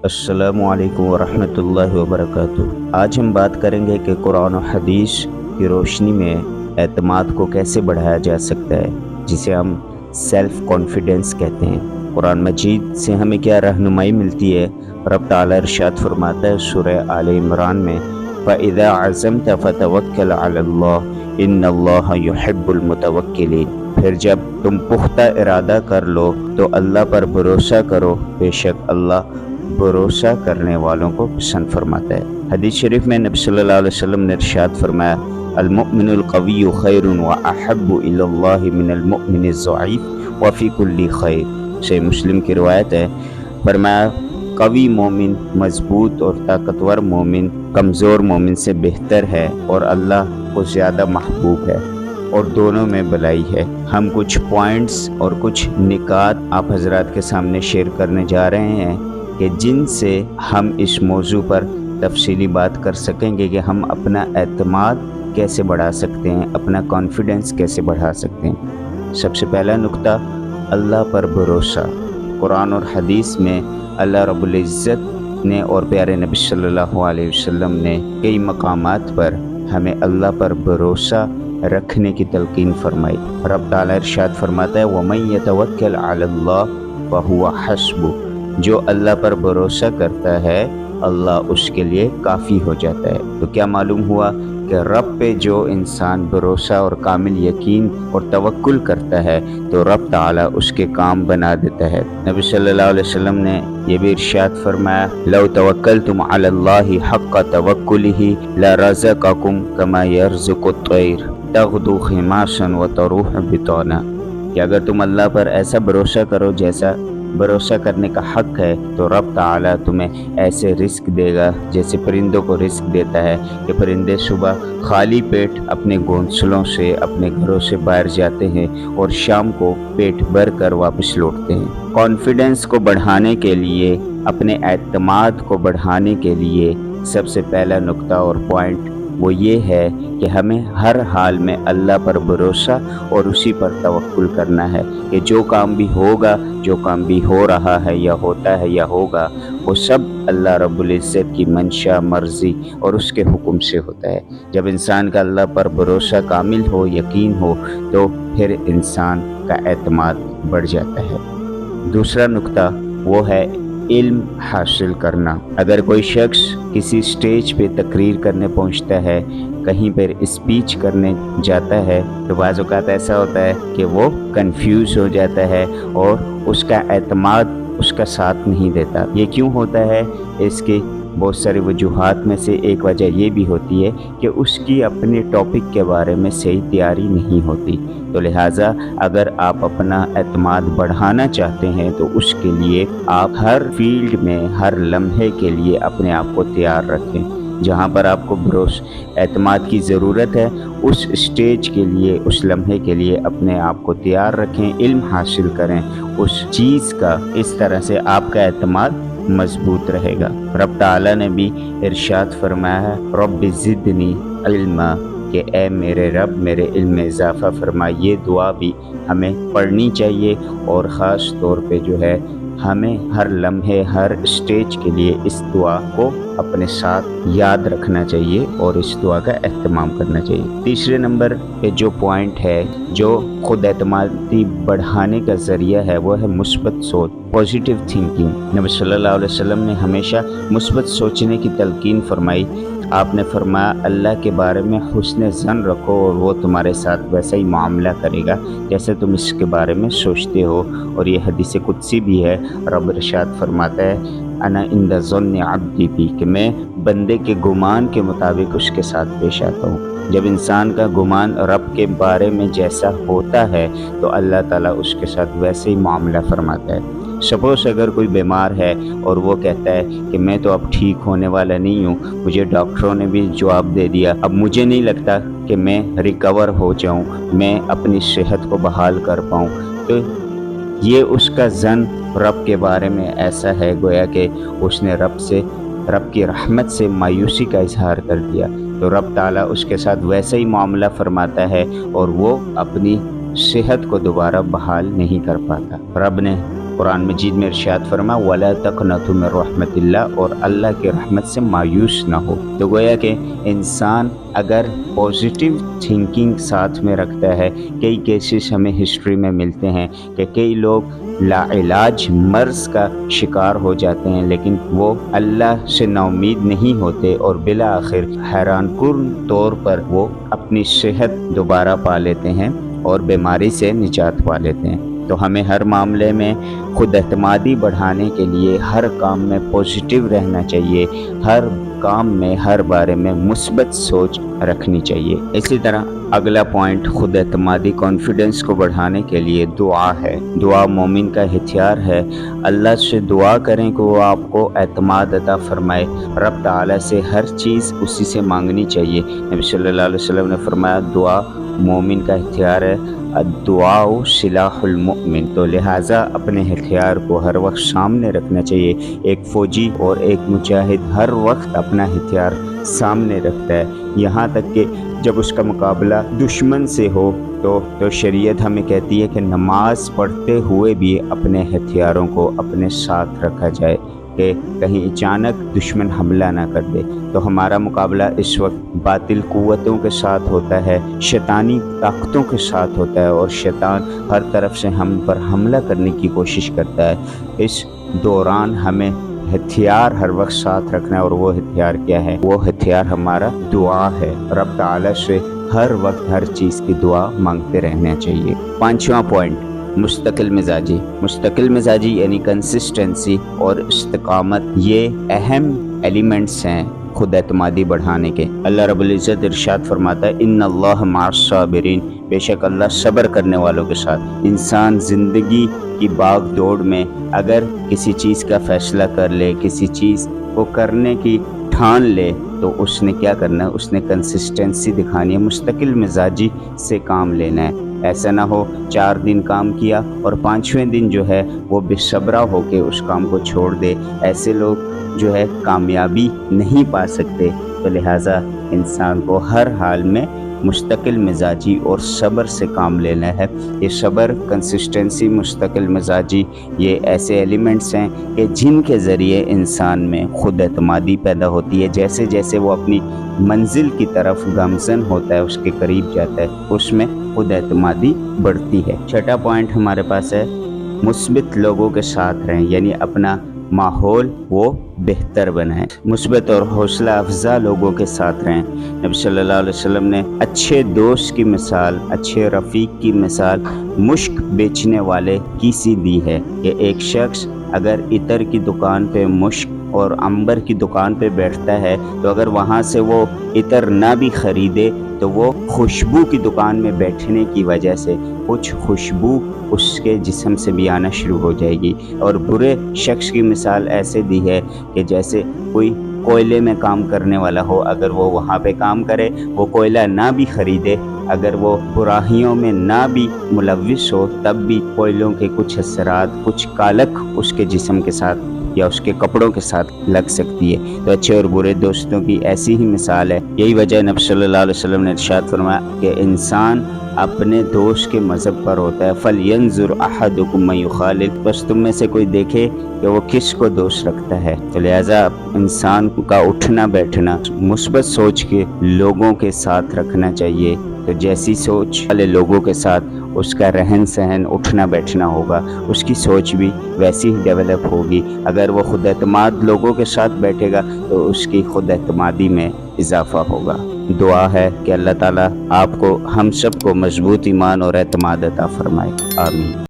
السلام علیکم ورحمۃ اللہ وبرکاتہ۔ آج ہم بات کریں گے کہ قرآن و حدیث کی روشنی میں اعتماد کو کیسے بڑھایا جا سکتا ہے، جسے ہم سیلف کانفیڈنس کہتے ہیں۔ قرآن مجید سے ہمیں کیا رہنمائی ملتی ہے؟ رب تعالیٰ ارشاد فرماتا ہے سورہ آل عمران میں، فَإِذَا عَزَمْتَ فَتَوَكَّلْ عَلَى اللَّهِ إِنَّ اللَّهَ يُحِبُّ الْمُتَوَكِّلِينَ۔ پھر جب تم پختہ ارادہ کر لو تو اللہ پر بھروسہ کرو، بے شک اللہ بھروسہ کرنے والوں کو پسند فرماتا ہے۔ حدیث شریف میں نبی صلی اللہ علیہ وسلم نے ارشاد فرمایا، المؤمن القوی خیر واحب الی اللہ من المؤمن الضعیف وفی کل خیر۔ صحیح مسلم کی روایت ہے، فرمایا قوی مومن مضبوط اور طاقتور مومن کمزور مومن سے بہتر ہے اور اللہ کو زیادہ محبوب ہے، اور دونوں میں بھلائی ہے۔ ہم کچھ پوائنٹس اور کچھ نکات آپ حضرات کے سامنے شیئر کرنے جا رہے ہیں کہ جن سے ہم اس موضوع پر تفصیلی بات کر سکیں گے کہ ہم اپنا اعتماد کیسے بڑھا سکتے ہیں، اپنا کانفیڈنس کیسے بڑھا سکتے ہیں۔ سب سے پہلا نقطہ، اللہ پر بھروسہ۔ قرآن اور حدیث میں اللہ رب العزت نے اور پیارے نبی صلی اللہ علیہ وسلم نے کئی مقامات پر ہمیں اللہ پر بھروسہ رکھنے کی تلقین فرمائی۔ رب تعالیٰ ارشاد فرماتا ہے، وَمَن يَتَوَكَّلْ عَلَى اللَّهِ فَهُوَ حَسْبُهُ۔ جو اللہ پر بھروسہ کرتا ہے اللہ اس کے لیے کافی ہو جاتا ہے۔ تو کیا معلوم ہوا کہ رب پہ جو انسان بھروسہ اور کامل یقین اور توکل کرتا ہے تو رب تعالیٰ اس کے کام بنا دیتا ہے۔ نبی صلی اللہ علیہ وسلم نے یہ بھی ارشاد فرمایا، لو توکلتم علی اللہ حق توکلہ لرزقکم کما یرزق الطیر تغدو خماسا وتروح بطانا۔ کہ اگر تم اللہ پر ایسا بھروسہ کرو جیسا بھروسہ کرنے کا حق ہے تو رب تعالیٰ تمہیں ایسے رزق دے گا جیسے پرندوں کو رزق دیتا ہے کہ پرندے صبح خالی پیٹ اپنے گھونسلوں سے اپنے گھروں سے باہر جاتے ہیں اور شام کو پیٹ بھر کر واپس لوٹتے ہیں۔ کانفیڈنس کو بڑھانے کے لیے، اپنے اعتماد کو بڑھانے کے لیے سب سے پہلا نقطہ اور پوائنٹ وہ یہ ہے کہ ہمیں ہر حال میں اللہ پر بھروسہ اور اسی پر توکل کرنا ہے کہ جو کام بھی ہوگا، جو کام بھی ہو رہا ہے یا ہوتا ہے یا ہوگا، وہ سب اللہ رب العزت کی منشا، مرضی اور اس کے حکم سے ہوتا ہے۔ جب انسان کا اللہ پر بھروسہ کامل ہو، یقین ہو، تو پھر انسان کا اعتماد بڑھ جاتا ہے۔ دوسرا نقطہ وہ ہے علم حاصل کرنا۔ اگر کوئی شخص کسی سٹیج پہ تقریر کرنے پہنچتا ہے، کہیں پر اسپیچ کرنے جاتا ہے، تو بعض اوقات ایسا ہوتا ہے کہ وہ کنفیوز ہو جاتا ہے اور اس کا اعتماد اس کا ساتھ نہیں دیتا۔ یہ کیوں ہوتا ہے؟ اس کی بہت ساری وجوہات میں سے ایک وجہ یہ بھی ہوتی ہے کہ اس کی اپنے ٹاپک کے بارے میں صحیح تیاری نہیں ہوتی۔ تو لہٰذا اگر آپ اپنا اعتماد بڑھانا چاہتے ہیں تو اس کے لیے آپ ہر فیلڈ میں، ہر لمحے کے لیے اپنے آپ کو تیار رکھیں۔ جہاں پر آپ کو اعتماد کی ضرورت ہے، اس اسٹیج کے لیے، اس لمحے کے لیے اپنے آپ کو تیار رکھیں، علم حاصل کریں اس چیز کا، اس طرح سے آپ کا اعتماد مضبوط رہے گا۔ رب تعالیٰ نے بھی ارشاد فرمایا ہے، رب زدنی علما، کہ اے میرے رب میرے علم میں اضافہ فرما۔ یہ دعا بھی ہمیں پڑھنی چاہیے اور خاص طور پہ جو ہے ہمیں ہر لمحے، ہر اسٹیج کے لیے اس دعا کو اپنے ساتھ یاد رکھنا چاہیے اور اس دعا کا اہتمام کرنا چاہیے۔ تیسرے نمبر پہ جو پوائنٹ ہے جو خود اعتمادی بڑھانے کا ذریعہ ہے وہ ہے مثبت سوچ، پازیٹیو تھنکنگ۔ نبی صلی اللہ علیہ وسلم نے ہمیشہ مثبت سوچنے کی تلقین فرمائی۔ آپ نے فرمایا اللہ کے بارے میں حسن ظن رکھو اور وہ تمہارے ساتھ ویسا ہی معاملہ کرے گا جیسے تم اس کے بارے میں سوچتے ہو، اور یہ حدیث قدسی بھی ہے۔ رب ارشاد فرماتا ہے، انا عند ظن عبدی بی، کہ میں بندے کے گمان کے مطابق اس کے ساتھ پیش آتا ہوں۔ جب انسان کا گمان رب کے بارے میں جیسا ہوتا ہے تو اللہ تعالیٰ اس کے ساتھ ویسے ہی معاملہ فرماتا ہے۔ سپوز اگر کوئی بیمار ہے اور وہ کہتا ہے کہ میں تو اب ٹھیک ہونے والا نہیں ہوں، مجھے ڈاکٹروں نے بھی جواب دے دیا، اب مجھے نہیں لگتا کہ میں ریکور ہو جاؤں، میں اپنی صحت کو بحال کر پاؤں، تو یہ اس کا ظن رب کے بارے میں ایسا ہے گویا کہ اس نے رب کی رحمت سے مایوسی کا اظہار کر دیا، تو رب تعالیٰ اس کے ساتھ ویسا ہی معاملہ فرماتا ہے اور وہ اپنی صحت کو دوبارہ بحال نہیں کر پاتا۔ رب نے قرآن مجید میں ارشاد فرمایا وَلَا تَقْنَطُوا مِن رَحْمَتِ اللَّهِ، اور اللہ کی رحمت سے مایوس نہ ہو۔ تو گویا کہ انسان اگر پازیٹیو تھنکنگ ساتھ میں رکھتا ہے، کئی کیسز ہمیں ہسٹری میں ملتے ہیں کہ کئی لوگ لا علاج مرض کا شکار ہو جاتے ہیں، لیکن وہ اللہ سے نا امید نہیں ہوتے اور بالآخر حیران کن طور پر وہ اپنی صحت دوبارہ پا لیتے ہیں اور بیماری سے نجات پا لیتے ہیں۔ تو ہمیں ہر معاملے میں خود اعتمادی بڑھانے کے لیے ہر کام میں پازیٹیو رہنا چاہیے، ہر کام میں ہر بارے میں مثبت سوچ رکھنی چاہیے۔ اسی طرح اگلا پوائنٹ خود اعتمادی کانفیڈنس کو بڑھانے کے لیے دعا ہے۔ دعا مومن کا ہتھیار ہے۔ اللہ سے دعا کریں کہ وہ آپ کو اعتماد عطا فرمائے۔ رب تعالیٰ سے ہر چیز اسی سے مانگنی چاہیے۔ نبی صلی اللہ علیہ وسلم نے فرمایا دعا مومن کا ہتھیار ہے، الدعاء سلاح المؤمن۔ تو لہٰذا اپنے ہتھیار کو ہر وقت سامنے رکھنا چاہیے۔ ایک فوجی اور ایک مجاہد ہر وقت اپنا ہتھیار سامنے رکھتا ہے، یہاں تک کہ جب اس کا مقابلہ دشمن سے ہو تو شریعت ہمیں کہتی ہے کہ نماز پڑھتے ہوئے بھی اپنے ہتھیاروں کو اپنے ساتھ رکھا جائے کہ کہیں اچانک دشمن حملہ نہ کر دے۔ تو ہمارا مقابلہ اس وقت باطل قوتوں کے ساتھ ہوتا ہے، شیطانی طاقتوں کے ساتھ ہوتا ہے، اور شیطان ہر طرف سے ہم پر حملہ کرنے کی کوشش کرتا ہے۔ اس دوران ہمیں ہتھیار ہر وقت ساتھ رکھنا ہے، اور وہ ہتھیار کیا ہے؟ وہ ہتھیار ہمارا دعا ہے۔ رب تعالیٰ سے ہر وقت ہر چیز کی دعا مانگتے رہنا چاہیے۔ پانچواں پوائنٹ مستقل مزاجی۔ مستقل مزاجی یعنی کنسسٹنسی اور استقامت، یہ اہم ایلیمنٹس ہیں خود اعتمادی بڑھانے کے۔ اللہ رب العزت ارشاد فرماتا ہے ان اللہ مع الصابرین، بے شک اللہ صبر کرنے والوں کے ساتھ۔ انسان زندگی کی باغ دوڑ میں اگر کسی چیز کا فیصلہ کر لے، کسی چیز کو کرنے کی ٹھان لے، تو اس نے کیا کرنا ہے؟ اس نے کنسسٹنسی دکھانی ہے، مستقل مزاجی سے کام لینا ہے۔ ایسا نہ ہو 4 دن کام کیا اور 5ویں دن جو ہے وہ بے صبرا ہو کے اس کام کو چھوڑ دے۔ ایسے لوگ جو ہے کامیابی نہیں پا سکتے۔ تو لہٰذا انسان کو ہر حال میں مستقل مزاجی اور صبر سے کام لینا ہے۔ یہ صبر، کنسسٹنسی، مستقل مزاجی، یہ ایسے ایلیمنٹس ہیں کہ جن کے ذریعے انسان میں خود اعتمادی پیدا ہوتی ہے۔ جیسے جیسے وہ اپنی منزل کی طرف گامزن ہوتا ہے، اس کے قریب جاتا ہے، اس میں خود اعتمادی بڑھتی ہے۔ چھٹا پوائنٹ ہمارے پاس ہے مثبت لوگوں کے ساتھ رہیں، یعنی اپنا ماحول وہ بہتر بنائیں، مثبت اور حوصلہ افزا لوگوں کے ساتھ رہیں۔ نبی صلی اللہ علیہ وسلم نے اچھے دوست کی مثال، اچھے رفیق کی مثال مشک بیچنے والے کی سی دی ہے کہ ایک شخص اگر عطر کی دکان پہ مشک اور عنبر کی دکان پہ بیٹھتا ہے تو اگر وہاں سے وہ عطر نہ بھی خریدے تو وہ خوشبو کی دکان میں بیٹھنے کی وجہ سے کچھ خوشبو اس کے جسم سے بھی آنا شروع ہو جائے گی۔ اور برے شخص کی مثال ایسے دی ہے کہ جیسے کوئی کوئلے میں کام کرنے والا ہو، اگر وہ وہاں پہ کام کرے، وہ کوئلہ نہ بھی خریدے، اگر وہ براہیوں میں نہ بھی ملوث ہو، تب بھی کوئلوں کے کچھ اثرات، کچھ کالک اس کے جسم کے ساتھ یا اس کے کپڑوں کے ساتھ لگ سکتی ہے۔ تو اچھے اور برے دوستوں کی ایسی ہی مثال ہے۔ یہی وجہ نبی صلی اللہ علیہ وسلم نے ارشاد فرمایا کہ انسان اپنے دوست کے مذہب پر ہوتا ہے۔ فَلْيَنْظُرْ أَحَدُكُمْ مَن يُخَالِطُ، بس تم میں سے کوئی دیکھے کہ وہ کس کو دوست رکھتا ہے۔ تو لہٰذا انسان کا اٹھنا بیٹھنا مثبت سوچ کے لوگوں کے ساتھ رکھنا چاہیے۔ تو جیسی سوچ والے لوگوں کے ساتھ اس کا رہن سہن، اٹھنا بیٹھنا ہوگا، اس کی سوچ بھی ویسی ہی ڈیولپ ہوگی۔ اگر وہ خود اعتماد لوگوں کے ساتھ بیٹھے گا تو اس کی خود اعتمادی میں اضافہ ہوگا۔ دعا ہے کہ اللہ تعالیٰ آپ کو، ہم سب کو مضبوط ایمان اور اعتماد عطا فرمائے۔ آمین۔